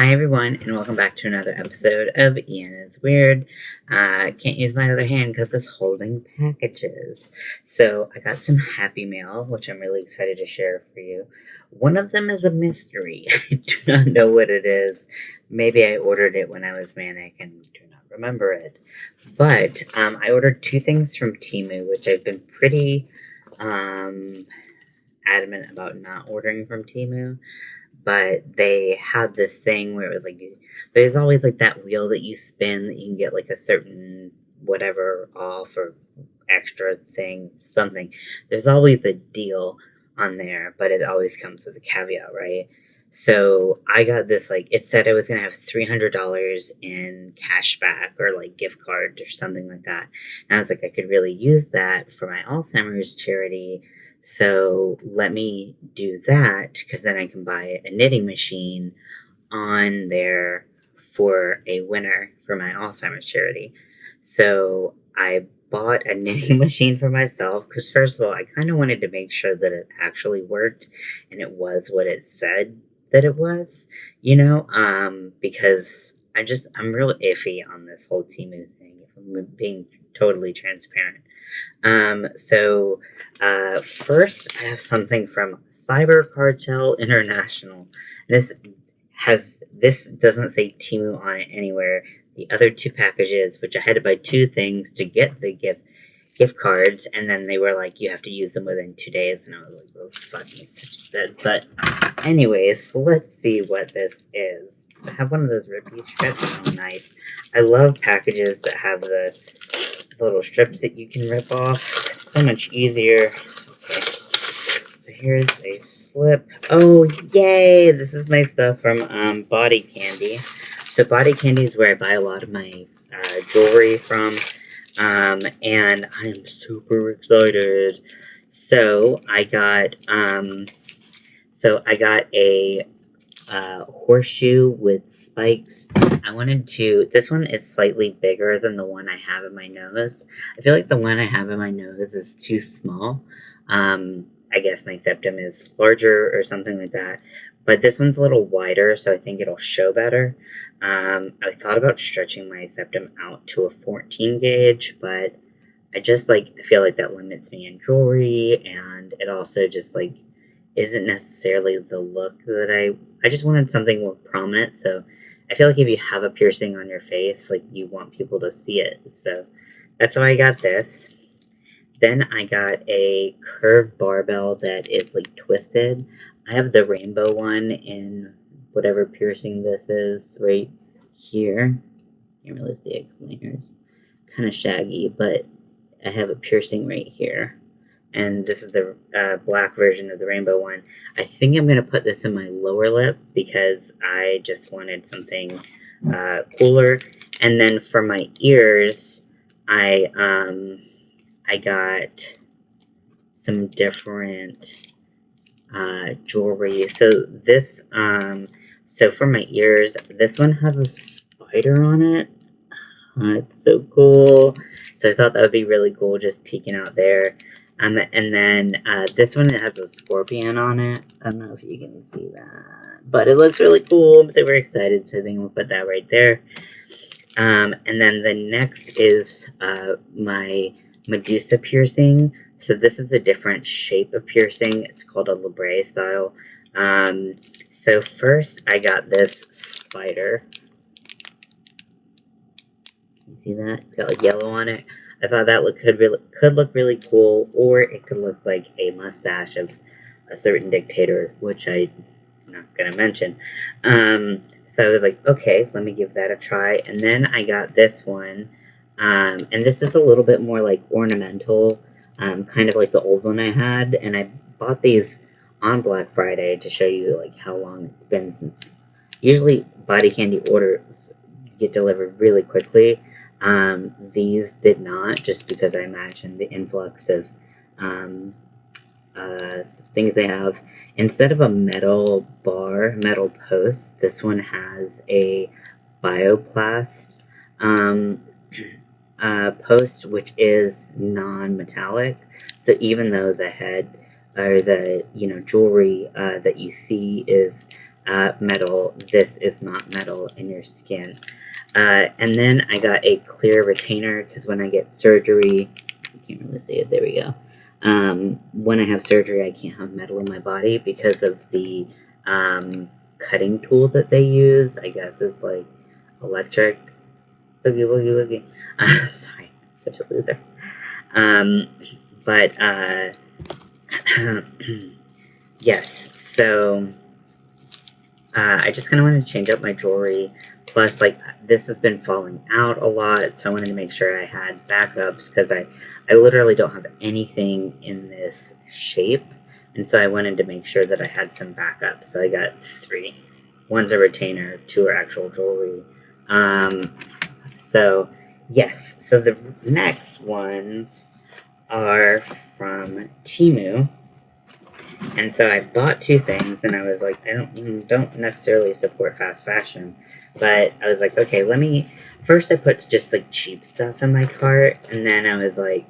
Hi everyone, and welcome back to another episode of Ian.is Weird. Can't use my other hand because it's holding packages. So I got some Happy Mail, which I'm really excited to share for you. One of them is a mystery. I do not know what it is. Maybe I ordered it when I was manic and do not remember it. But I ordered two things from TEMU, which I've been pretty adamant about not ordering from TEMU. But they had this thing where it was like, there's always like that wheel that you spin that you can get like a certain whatever off or extra thing, something. There's always a deal on there, but it always comes with a caveat, right? So I got this, like, it said I was going to have $300 in cash back or like gift card or something like that. And I was like, I could really use that for my Alzheimer's charity. So let me do that because then I can buy a knitting machine on there for a winner for my Alzheimer's charity. So I bought a knitting machine for myself because, first of all, I kind of wanted to make sure that it actually worked and it was what it said that it was, because I'm real iffy on this whole Temu thing, if I'm being totally transparent. First, I have something from Cyber Cartel International. This doesn't say Temu on it anywhere. The other two packages, which I had to buy two things to get the gift cards, and then they were like, you have to use them within 2 days, and I was like, those fucking stupid. But anyways, let's see what this is. So I have one of those repeat strips. Oh, nice. I love packages that have the little strips that you can rip off. It's so much easier. Okay. So here's a slip. Oh, yay! This is my stuff from Body Candy. So Body Candy is where I buy a lot of my jewelry from. And I am super excited. So I got a horseshoe with spikes. This one is slightly bigger than the one I have in my nose. I feel like the one I have in my nose is too small. I guess my septum is larger or something like that. But this one's a little wider, so I think it'll show better. I thought about stretching my septum out to a 14 gauge, but I feel like that limits me in jewelry, and it also just isn't necessarily the look that I just wanted something more prominent. So I feel like if you have a piercing on your face, you want people to see it. So that's why I got this. Then I got a curved barbell that is twisted. I have the rainbow one in whatever piercing this is right here. Can't really see it because my hair is kind of shaggy, but I have a piercing right here. And this is the black version of the rainbow one. I think I'm going to put this in my lower lip because I just wanted something cooler. And then for my ears, I got some different jewelry. So for my ears, this one has a spider on it. It's so cool. So I thought that would be really cool, just peeking out there. And then this one, it has a scorpion on it. I don't know if you can see that, but it looks really cool. I'm super excited, so I think we'll put that right there. And then the next is my Medusa piercing. So this is a different shape of piercing. It's called a labre style. So first I got this spider. Can you see that? It's got yellow on it. I thought that could look really cool, or it could look like a mustache of a certain dictator, which I'm not gonna mention. So I was like, okay, let me give that a try. And then I got this one, and this is a little bit more ornamental, kind of like the old one I had. And I bought these on Black Friday to show you how long it's been since. Usually, Body Candy orders get delivered really quickly. These did not, just because I imagine the influx of things they have. Instead of a metal post, this one has a bioplast post, which is non-metallic. So even though the head or the jewelry that you see is metal. This is not metal in your skin. And then I got a clear retainer because when I get surgery, you can't really see it, there we go. When I have surgery, I can't have metal in my body because of the cutting tool that they use. I guess it's like electric. Boogie, boogie, boogie. Sorry, such a loser. But yes, so I just kind of wanted to change up my jewelry. Plus, like, this has been falling out a lot, so I wanted to make sure I had backups because I literally don't have anything in this shape. And so I wanted to make sure that I had some backups. So I got 3. One's a retainer, 2 are actual jewelry. So, yes. So the next ones are from TEMU. And so I bought 2 things, and I was like, I don't necessarily support fast fashion. But I was like, okay, first I put just, like, cheap stuff in my cart. And then I was like,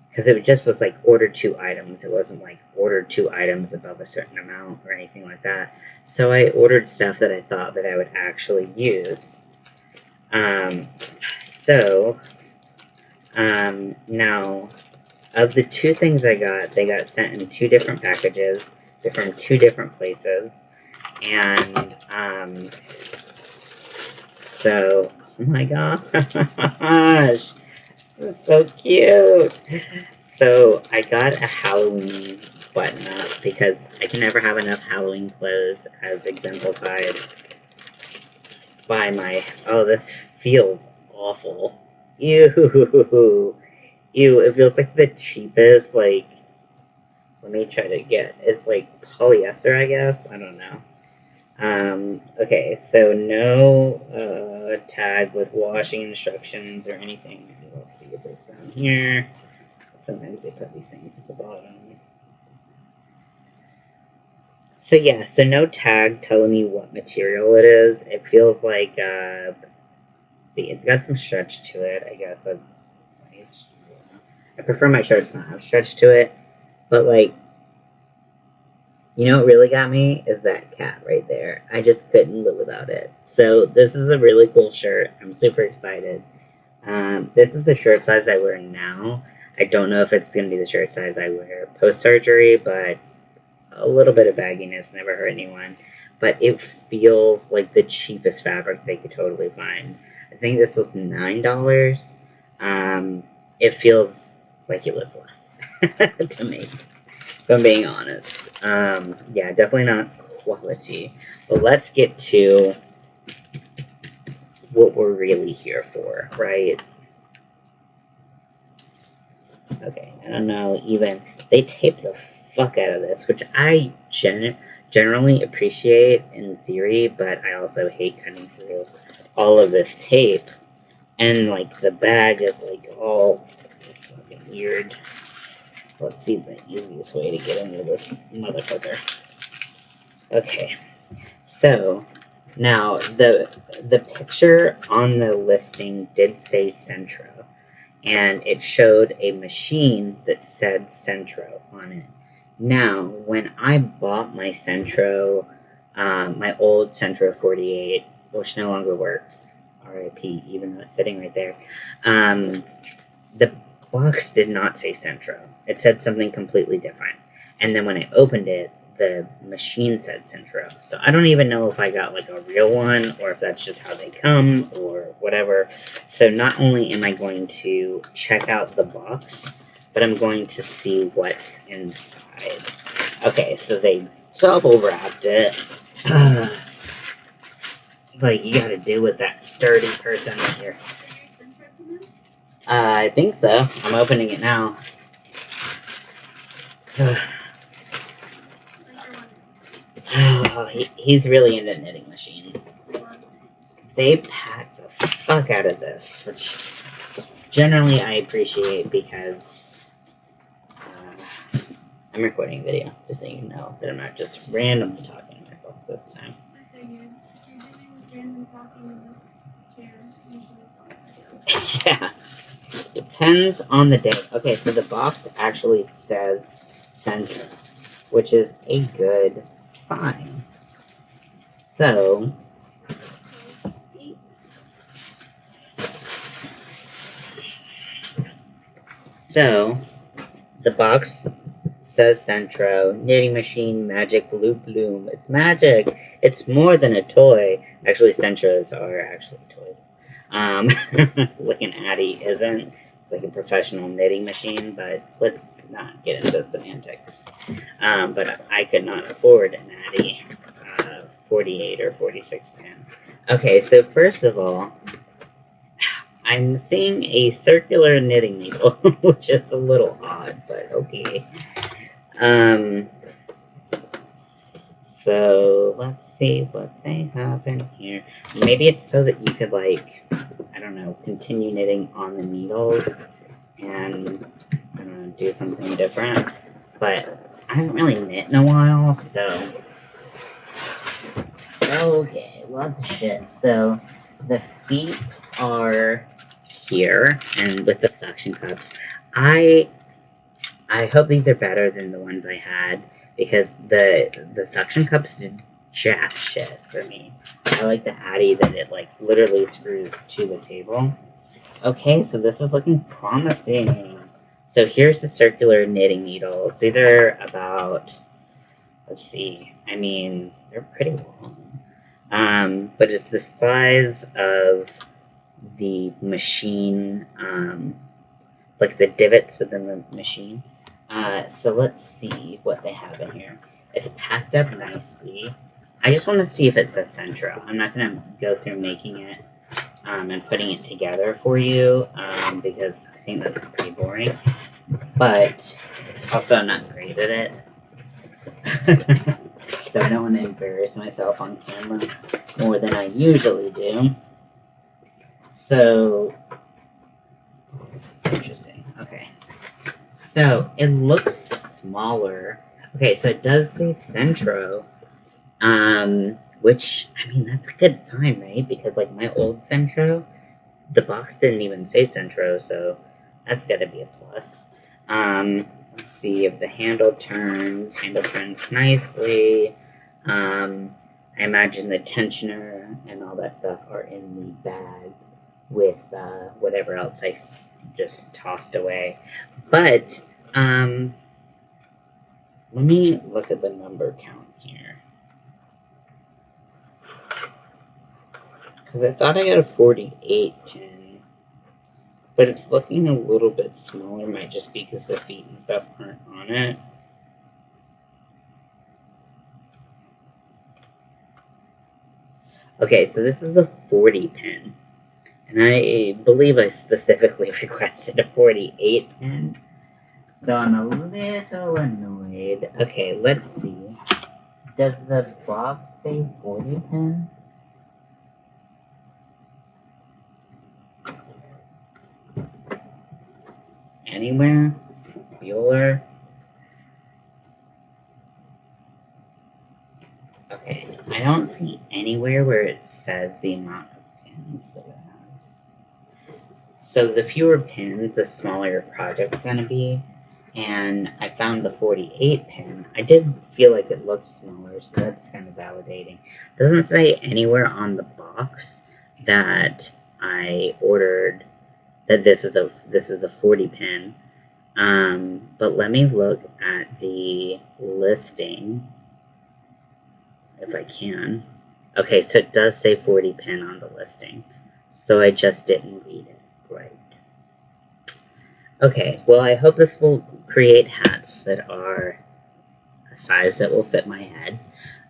because it just was like order 2 items. It wasn't like order 2 items above a certain amount or anything like that. So I ordered stuff that I thought that I would actually use. Now, of the 2 things I got, they got sent in 2 different packages. They're from 2 different places. And, so, oh my gosh. This is so cute. So I got a Halloween button up because I can never have enough Halloween clothes as exemplified by my... Oh, this feels awful. Ew. Ew, it feels like the cheapest, like... Let me try to get... It's like polyester, I guess? I don't know. Okay, so no tag with washing instructions or anything. Let's see if it's down here. Sometimes they put these things at the bottom. So yeah, so no tag telling me what material it is. It feels like, see, it's got some stretch to it. I guess that's nice. I prefer my shirts not have stretch to it. But like, you know what really got me is that cat right there. I just couldn't live without it. So this is a really cool shirt. I'm super excited. This is the shirt size I wear now. I don't know if it's going to be the shirt size I wear post-surgery, but a little bit of bagginess never hurt anyone. But it feels like the cheapest fabric they could totally find. I think this was $9. It feels like it was less to me, if I'm being honest. Yeah, definitely not quality. But let's get to what we're really here for, right? Okay, I don't know, even, they tape the fuck out of this, which I generally appreciate in theory, but I also hate cutting through all of this tape. And, like, the bag is, like, all fucking weird. So let's see the easiest way to get into this motherfucker. Okay, so... Now, the picture on the listing did say Centro, and it showed a machine that said Centro on it. Now, when I bought my Centro, my old Centro 48, which no longer works, RIP, even though it's sitting right there, the box did not say Centro. It said something completely different. And then when I opened it, the machine said Centro. So I don't even know if I got like a real one or if that's just how they come or whatever. So not only am I going to check out the box, but I'm going to see what's inside. Okay, so they double wrapped it. Like you gotta do with that sturdy person right here. I think so. I'm opening it now. Oh, he's really into knitting machines. They pack the fuck out of this, which generally I appreciate because I'm recording a video, just so you know that I'm not just randomly talking to myself this time. I figured. You're doing random talking in this chair. Yeah. Depends on the day. Okay, so the box actually says Centro, which is a good sign. So, Eight. so the box says Centro, knitting machine, magic, loop loom. It's magic. It's more than a toy. Actually, Centros are actually toys. Like an Addy isn't. It's like a professional knitting machine, but let's not get into semantics. But I could not afford an Addy 48 or 46 pan. Okay, so first of all, I'm seeing a circular knitting needle, which is a little odd, but okay. So let's see what they have in here. Maybe it's so that you could, like, I don't know, continue knitting on the needles and, I don't know, do something different. But I haven't really knit in a while, so. Okay, lots of shit. So the feet are here and with the suction cups. I hope these are better than the ones I had because the suction cups did jack shit for me. I like the Addy that it like literally screws to the table. Okay, so this is looking promising. So here's the circular knitting needles. These are about, let's see, I mean, they're pretty long. But it's the size of the machine, like the divots within the machine. So let's see what they have in here. It's packed up nicely. I just want to see if it says Centro. I'm not going to go through making it and putting it together for you because I think that's pretty boring. But also I'm not great at it. So I don't want to embarrass myself on camera more than I usually do. So, interesting. Okay. So, it looks smaller. Okay, so it does say Centro. Which, I mean, that's a good sign, right? Because, like, my old Centro, the box didn't even say Centro, so that's gotta be a plus. Let's see if the handle turns. Handle turns nicely. I imagine the tensioner and all that stuff are in the bag with whatever else I just tossed away. But let me look at the number count here. Because I thought I got a 48 pin. But it's looking a little bit smaller. Might just be because the feet and stuff aren't on it. Okay, so this is a 40 pin. And I believe I specifically requested a 48 pin. So I'm a little annoyed. Okay, let's see. Does the box say 40 pin? Anywhere? Bueller? Okay, I don't see anywhere where it says the amount of pins that it has. So the fewer pins, the smaller your project's gonna be. And I found the 48 pin. I did feel like it looked smaller, so that's kind of validating. It doesn't say anywhere on the box that I ordered that this is a 40 pin. But let me look at the listing if I can. Okay, so it does say 40 pin on the listing. So I just didn't read it right. Okay, well, I hope this will create hats that are a size that will fit my head.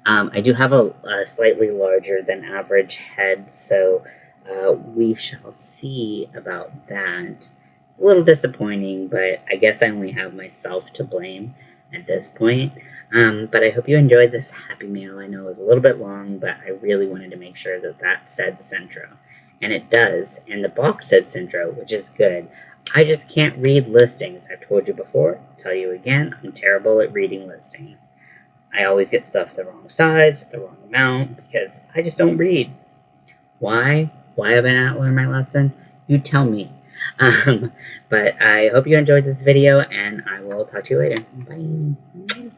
I do have a slightly larger than average head, so we shall see about that. A little disappointing, but I guess I only have myself to blame at this point. But I hope you enjoyed this Happy Mail. I know it was a little bit long, but I really wanted to make sure that that said Centro. And it does, and the box said Centro, which is good. I just can't read listings. I've told you before, I'll tell you again, I'm terrible at reading listings. I always get stuff the wrong size, the wrong amount, because I just don't read. Why? Why have I not learned my lesson? You tell me. But I hope you enjoyed this video, and I will talk to you later. Bye.